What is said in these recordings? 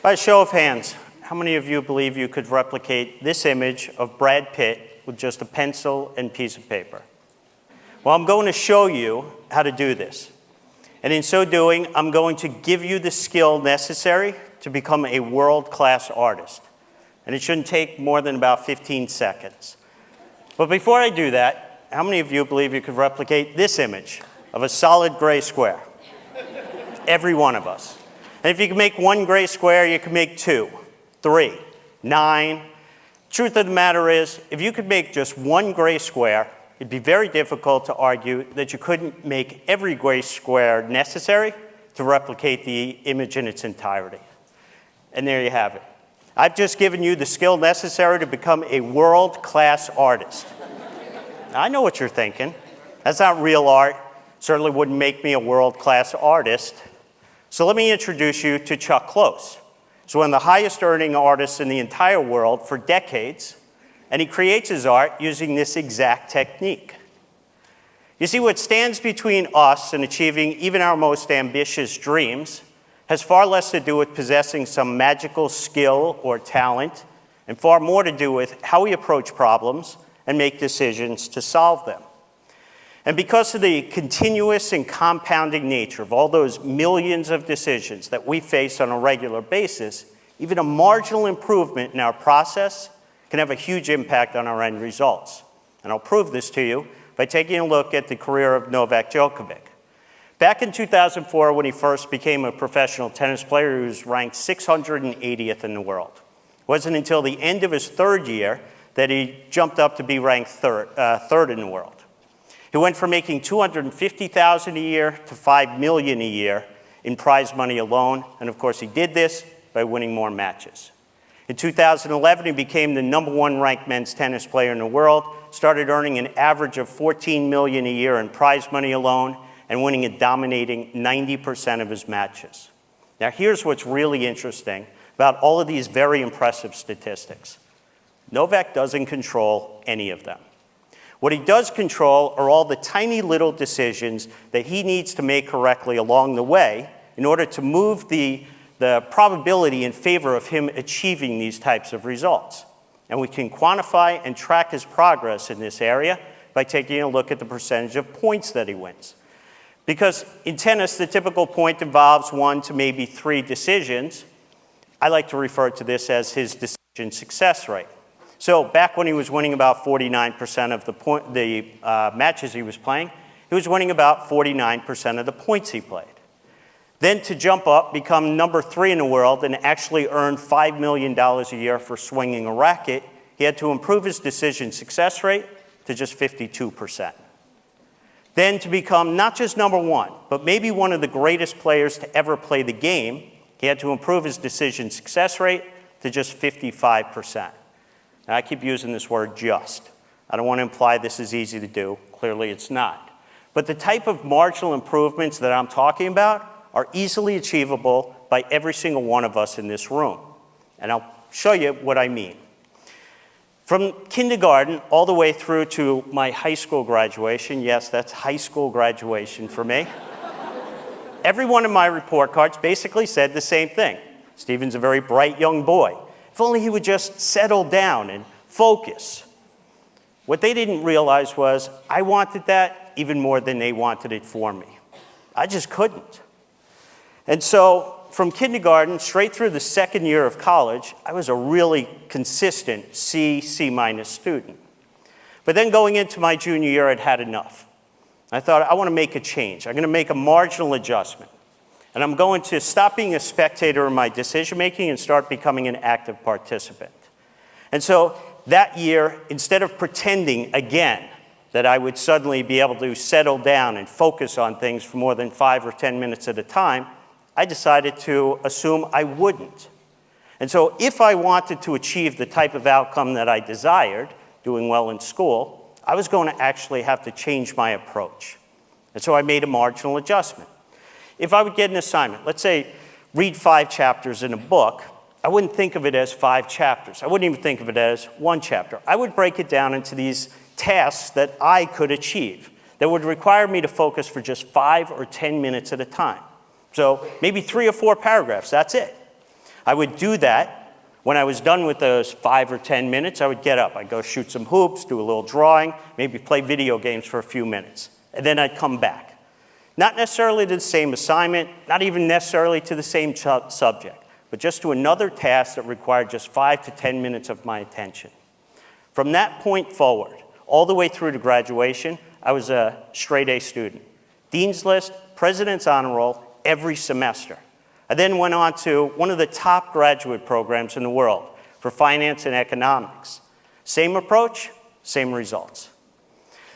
By a show of hands, how many of you believe you could replicate this image of Brad Pitt with just a pencil and piece of paper? Well, I'm going to show you how to do this. And in so doing, I'm going to give you the skill necessary to become a world-class artist. And it shouldn't take more than about 15 seconds. But before I do that, how many of you believe you could replicate this image of a solid gray square? Every one of us. And if you can make one gray square, you can make 2, 3, 9. Truth of the matter is, if you could make just one gray square, it'd be very difficult to argue that you couldn't make every gray square necessary to replicate the image in its entirety. And there you have it. I've just given you the skill necessary to become a world-class artist. Now, I know what you're thinking. That's not real art. Certainly wouldn't make me a world-class artist. So let me introduce you to Chuck Close. He's one of the highest earning artists in the entire world for decades, and he creates his art using this exact technique. You see, what stands between us and achieving even our most ambitious dreams has far less to do with possessing some magical skill or talent, and far more to do with how we approach problems and make decisions to solve them. And because of the continuous and compounding nature of all those millions of decisions that we face on a regular basis, even a marginal improvement in our process can have a huge impact on our end results. And I'll prove this to you by taking a look at the career of Novak Djokovic. Back in 2004, when he first became a professional tennis player, he was ranked 680th in the world. It wasn't until the end of his third year that he jumped up to be ranked third in the world. He went from making $250,000 a year to $5 million a year in prize money alone, and of course he did this by winning more matches. In 2011, he became the #1 ranked men's tennis player in the world, started earning an average of $14 million a year in prize money alone, and winning a dominating 90% of his matches. Now here's what's really interesting about all of these very impressive statistics. Novak doesn't control any of them. What he does control are all the tiny little decisions that he needs to make correctly along the way in order to move the probability in favor of him achieving these types of results. And we can quantify and track his progress in this area by taking a look at the percentage of points that he wins. Because in tennis, the typical point involves 1 to maybe 3 decisions. I like to refer to this as his decision success rate. So back when he was winning about 49% of the matches he was playing, he was winning about 49% of the points he played. Then to jump up, become #3 in the world, and actually earn $5 million a year for swinging a racket, he had to improve his decision success rate to just 52%. Then to become not just #1, but maybe one of the greatest players to ever play the game, he had to improve his decision success rate to just 55%. Now, I keep using this word just. I don't want to imply this is easy to do. Clearly, it's not. But the type of marginal improvements that I'm talking about are easily achievable by every single one of us in this room. And I'll show you what I mean. From kindergarten all the way through to my high school graduation, yes, that's high school graduation for me, every one of my report cards basically said the same thing. Stephen's a very bright young boy. If only he would just settle down and focus. What they didn't realize was I wanted that even more than they wanted it for me. I just couldn't. And so from kindergarten straight through the second year of college, I was a really consistent C minus student. But then going into my junior year, I'd had enough. I thought, I want to make a change. I'm going to make a marginal adjustment. And I'm going to stop being a spectator in my decision-making and start becoming an active participant. And so that year, instead of pretending again that I would suddenly be able to settle down and focus on things for more than 5 or 10 minutes at a time, I decided to assume I wouldn't. And so if I wanted to achieve the type of outcome that I desired, doing well in school, I was going to actually have to change my approach. And so I made a marginal adjustment. If I would get an assignment, let's say read 5 chapters in a book, I wouldn't think of it as 5 chapters. I wouldn't even think of it as 1 chapter. I would break it down into these tasks that I could achieve that would require me to focus for just 5 or 10 minutes at a time. So maybe 3 or 4 paragraphs, that's it. I would do that. When I was done with those 5 or 10 minutes, I would get up. I'd go shoot some hoops, do a little drawing, maybe play video games for a few minutes. And then I'd come back. Not necessarily to the same assignment, not even necessarily to the same subject, but just to another task that required just 5 to 10 minutes of my attention. From that point forward, all the way through to graduation, I was a straight A student. Dean's List, President's Honor Roll, every semester. I then went on to one of the top graduate programs in the world for finance and economics. Same approach, same results.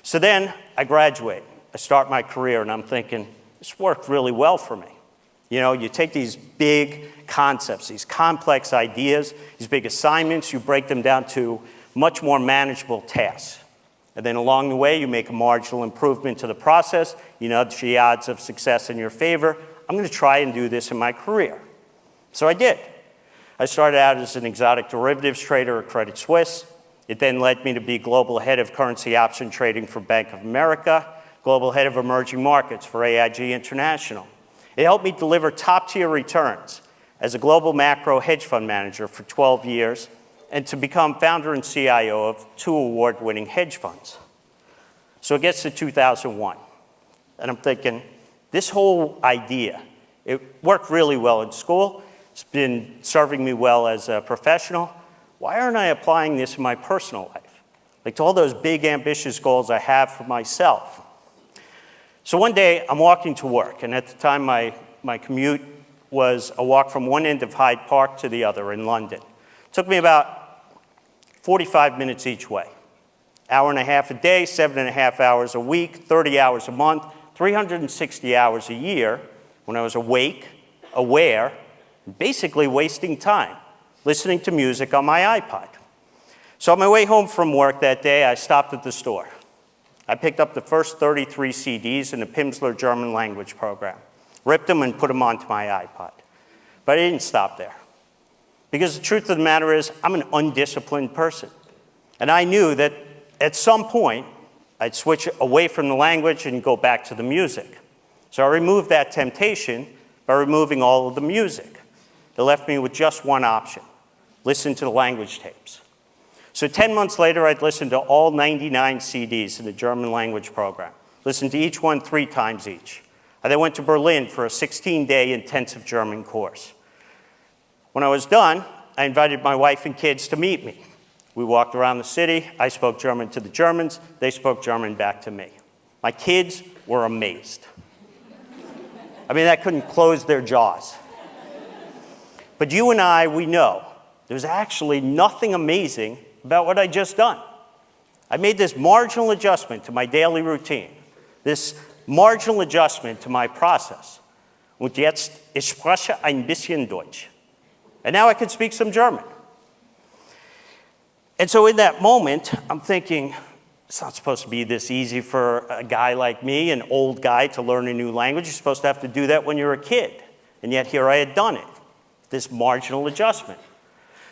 So then I graduate. I start my career, and I'm thinking, this worked really well for me. You know, you take these big concepts, these complex ideas, these big assignments, you break them down to much more manageable tasks. And then along the way, you make a marginal improvement to the process, you nudge the odds of success in your favor. I'm going to try and do this in my career. So I did. I started out as an exotic derivatives trader at Credit Suisse. It then led me to be global head of currency option trading for Bank of America, global head of emerging markets for AIG International. It helped me deliver top-tier returns as a global macro hedge fund manager for 12 years and to become founder and CIO of 2 award-winning hedge funds. So it gets to 2001, and I'm thinking, this whole idea, it worked really well in school. It's been serving me well as a professional. Why aren't I applying this in my personal life? Like to all those big, ambitious goals I have for myself. So one day, I'm walking to work, and at the time, my commute was a walk from one end of Hyde Park to the other in London. It took me about 45 minutes each way. Hour and a half a day, 7.5 hours a week, 30 hours a month, 360 hours a year when I was awake, aware, basically wasting time, listening to music on my iPod. So on my way home from work that day, I stopped at the store. I picked up the first 33 CDs in the Pimsleur German language program, ripped them and put them onto my iPod. But I didn't stop there. Because the truth of the matter is, I'm an undisciplined person. And I knew that at some point, I'd switch away from the language and go back to the music. So I removed that temptation by removing all of the music. It left me with just one option: listen to the language tapes. So 10 months later, I'd listened to all 99 CDs in the German language program, listened to each one 3 times each. I then went to Berlin for a 16-day intensive German course. When I was done, I invited my wife and kids to meet me. We walked around the city. I spoke German to the Germans. They spoke German back to me. My kids were amazed. I mean, I couldn't close their jaws. But you and I, we know there's actually nothing amazing about what I just done. I made this marginal adjustment to my daily routine, this marginal adjustment to my process. Und jetzt, ich spreche ein bisschen Deutsch. And now I can speak some German. And so in that moment, I'm thinking, it's not supposed to be this easy for a guy like me, an old guy, to learn a new language. You're supposed to have to do that when you're a kid. And yet here I had done it, this marginal adjustment.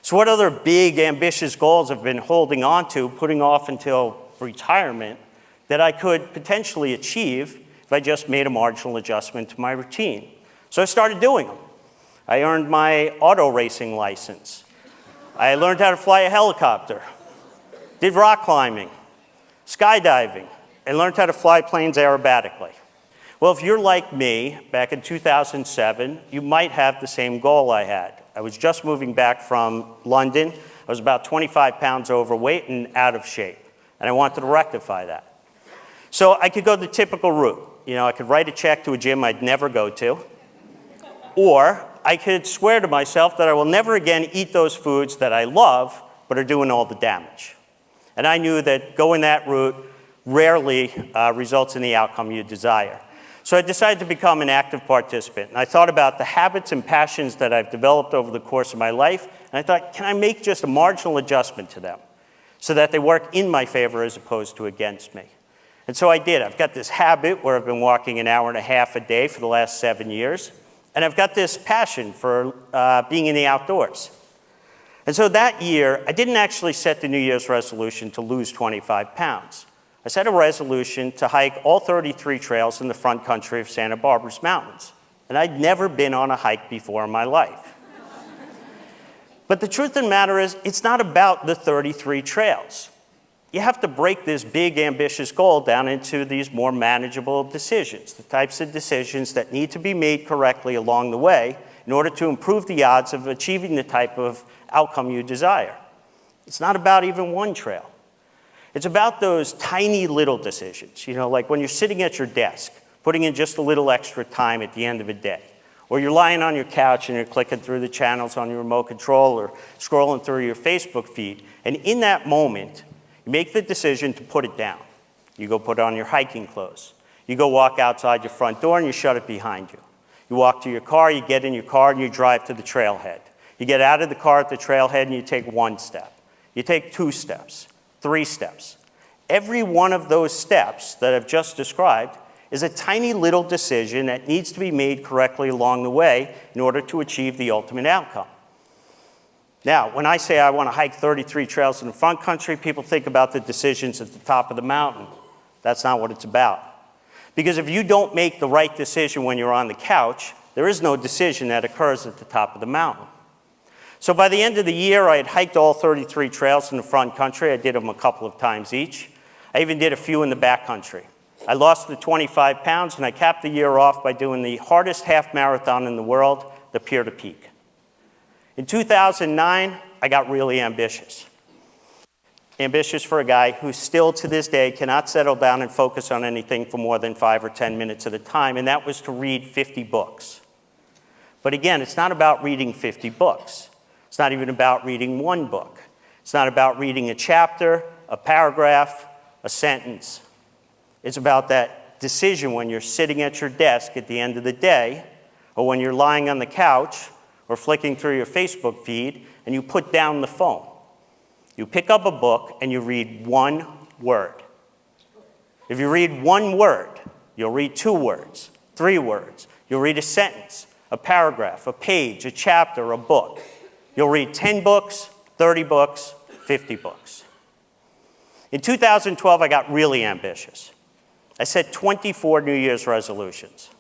So what other big, ambitious goals I've been holding on to, putting off until retirement, that I could potentially achieve if I just made a marginal adjustment to my routine? So I started doing them. I earned my auto racing license. I learned how to fly a helicopter, did rock climbing, skydiving, and learned how to fly planes aerobatically. Well, if you're like me, back in 2007, you might have the same goal I had. I was just moving back from London. I was about 25 pounds overweight and out of shape, and I wanted to rectify that. So I could go the typical route. You know, I could write a check to a gym I'd never go to, or I could swear to myself that I will never again eat those foods that I love but are doing all the damage. And I knew that going that route rarely results in the outcome you desire. So I decided to become an active participant. And I thought about the habits and passions that I've developed over the course of my life. And I thought, can I make just a marginal adjustment to them so that they work in my favor as opposed to against me? And so I did. I've got this habit where I've been walking an hour and a half a day for the last 7 years. And I've got this passion for being in the outdoors. And so that year, I didn't actually set the New Year's resolution to lose 25 pounds. I set a resolution to hike all 33 trails in the front country of Santa Barbara's mountains. And I'd never been on a hike before in my life. But the truth of the matter is, it's not about the 33 trails. You have to break this big, ambitious goal down into these more manageable decisions, the types of decisions that need to be made correctly along the way in order to improve the odds of achieving the type of outcome you desire. It's not about even one trail. It's about those tiny little decisions, like when you're sitting at your desk, putting in just a little extra time at the end of a day. Or you're lying on your couch and you're clicking through the channels on your remote control or scrolling through your Facebook feed. And in that moment, you make the decision to put it down. You go put on your hiking clothes. You go walk outside your front door and you shut it behind you. You walk to your car, you get in your car, and you drive to the trailhead. You get out of the car at the trailhead and you take one step. You take 2 steps, 3 steps. Every one of those steps that I've just described is a tiny little decision that needs to be made correctly along the way in order to achieve the ultimate outcome. Now, when I say I want to hike 33 trails in the front country, people think about the decisions at the top of the mountain. That's not what it's about. Because if you don't make the right decision when you're on the couch, there is no decision that occurs at the top of the mountain. So by the end of the year, I had hiked all 33 trails in the front country. I did them a couple of times each. I even did a few in the back country. I lost the 25 pounds, and I capped the year off by doing the hardest half marathon in the world, the Pier to Peak. In 2009, I got really ambitious. Ambitious for a guy who still to this day cannot settle down and focus on anything for more than 5 or 10 minutes at a time, and that was to read 50 books. But again, it's not about reading 50 books. It's not even about reading one book. It's not about reading a chapter, a paragraph, a sentence. It's about that decision when you're sitting at your desk at the end of the day, or when you're lying on the couch, or flicking through your Facebook feed, and you put down the phone. You pick up a book and you read one word. If you read one word, you'll read 2 words, 3 words. You'll read a sentence, a paragraph, a page, a chapter, a book. You'll read 10 books, 30 books, 50 books. In 2012, I got really ambitious. I set 24 New Year's resolutions.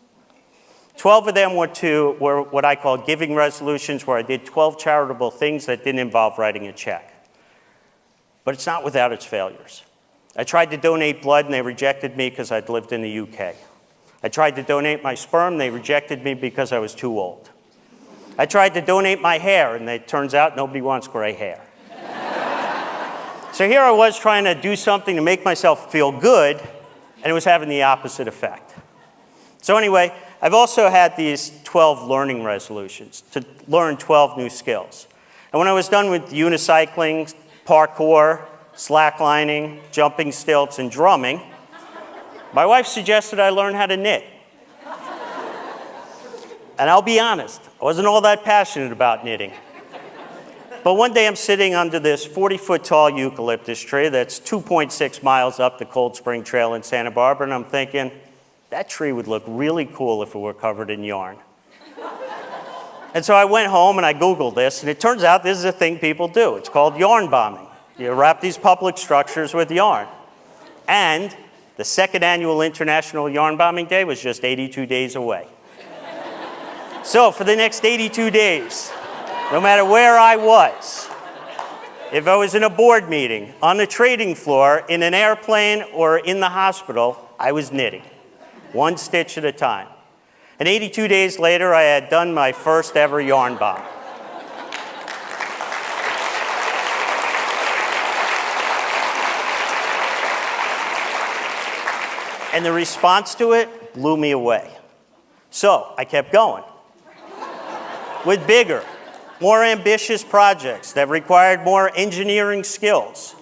12 of them were what I call giving resolutions, where I did 12 charitable things that didn't involve writing a check. But it's not without its failures. I tried to donate blood, and they rejected me because I'd lived in the UK. I tried to donate my sperm, they rejected me because I was too old. I tried to donate my hair, and it turns out nobody wants gray hair. So here I was trying to do something to make myself feel good, and it was having the opposite effect. So anyway, I've also had these 12 learning resolutions to learn 12 new skills. And when I was done with unicycling, parkour, slacklining, jumping stilts, and drumming, my wife suggested I learn how to knit. And I'll be honest, I wasn't all that passionate about knitting. But one day I'm sitting under this 40-foot tall eucalyptus tree that's 2.6 miles up the Cold Spring Trail in Santa Barbara, and I'm thinking, that tree would look really cool if it were covered in yarn. And so I went home and I Googled this, and it turns out this is a thing people do. It's called yarn bombing. You wrap these public structures with yarn. And the 2nd annual International Yarn Bombing Day was just 82 days away. So for the next 82 days, no matter where I was, if I was in a board meeting, on the trading floor, in an airplane, or in the hospital, I was knitting, 1 stitch at a time. And 82 days later, I had done my first ever yarn bomb. And the response to it blew me away. So I kept going with bigger, more ambitious projects that required more engineering skills.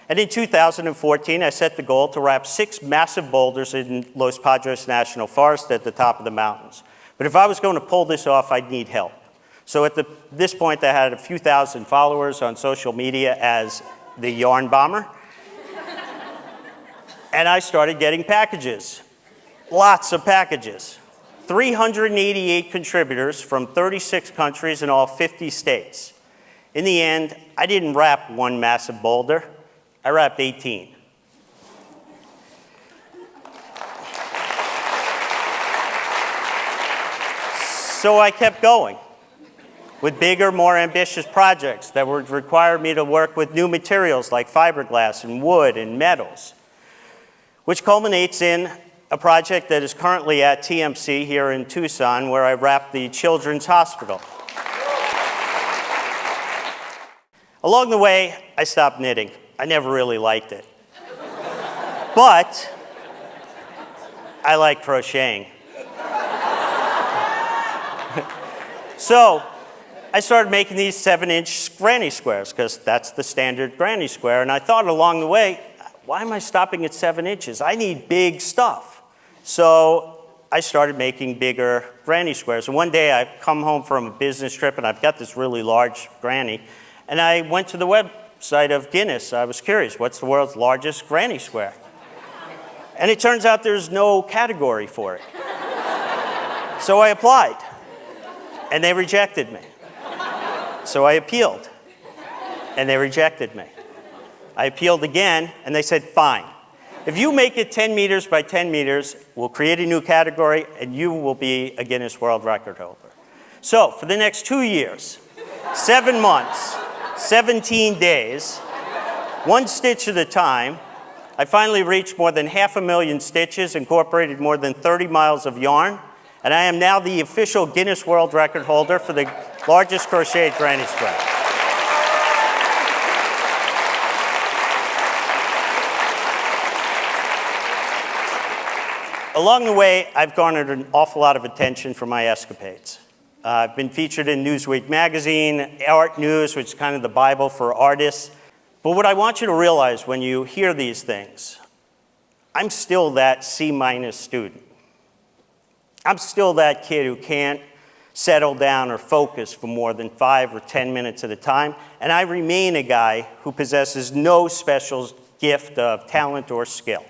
And in 2014, I set the goal to wrap 6 massive boulders in Los Padres National Forest at the top of the mountains. But if I was going to pull this off, I'd need help. So at this point, I had a few thousand followers on social media as the yarn bomber. And I started getting packages, lots of packages. 388 contributors from 36 countries in all 50 states. In the end, I didn't wrap 1 massive boulder, I wrapped 18. So I kept going. with bigger, more ambitious projects that would require me to work with new materials like fiberglass and wood and metals, which culminates in a project that is currently at TMC here in Tucson, where I wrap the Children's Hospital. Along the way, I stopped knitting. I never really liked it. But I like crocheting. So I started making these 7-inch granny squares, because that's the standard granny square. And I thought along the way, why am I stopping at 7 inches? I need big stuff. So I started making bigger granny squares. And one day I come home from a business trip, and I've got this really large granny. And I went to the website of Guinness. I was curious, what's the world's largest granny square? And it turns out there's no category for it. So I applied, and they rejected me. So I appealed, and they rejected me. I appealed again, and they said, fine. If you make it 10 meters by 10 meters, we'll create a new category, and you will be a Guinness World Record holder. So for the next 2 years, 7 months, 17 days, 1 stitch at a time, I finally reached more than 500,000 stitches, incorporated more than 30 miles of yarn, and I am now the official Guinness World Record holder for the largest crocheted granny square. Along the way, I've garnered an awful lot of attention for my escapades. I've been featured in Newsweek magazine, Art News, which is kind of the Bible for artists. But what I want you to realize when you hear these things, I'm still that C- student. I'm still that kid who can't settle down or focus for more than 5 or 10 minutes at a time. And I remain a guy who possesses no special gift of talent or skill.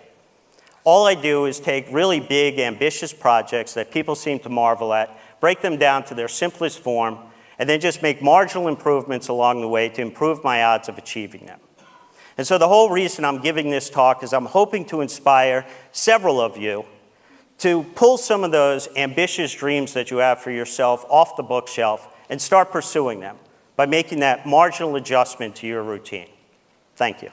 All I do is take really big, ambitious projects that people seem to marvel at, break them down to their simplest form, and then just make marginal improvements along the way to improve my odds of achieving them. And so the whole reason I'm giving this talk is I'm hoping to inspire several of you to pull some of those ambitious dreams that you have for yourself off the bookshelf and start pursuing them by making that marginal adjustment to your routine. Thank you.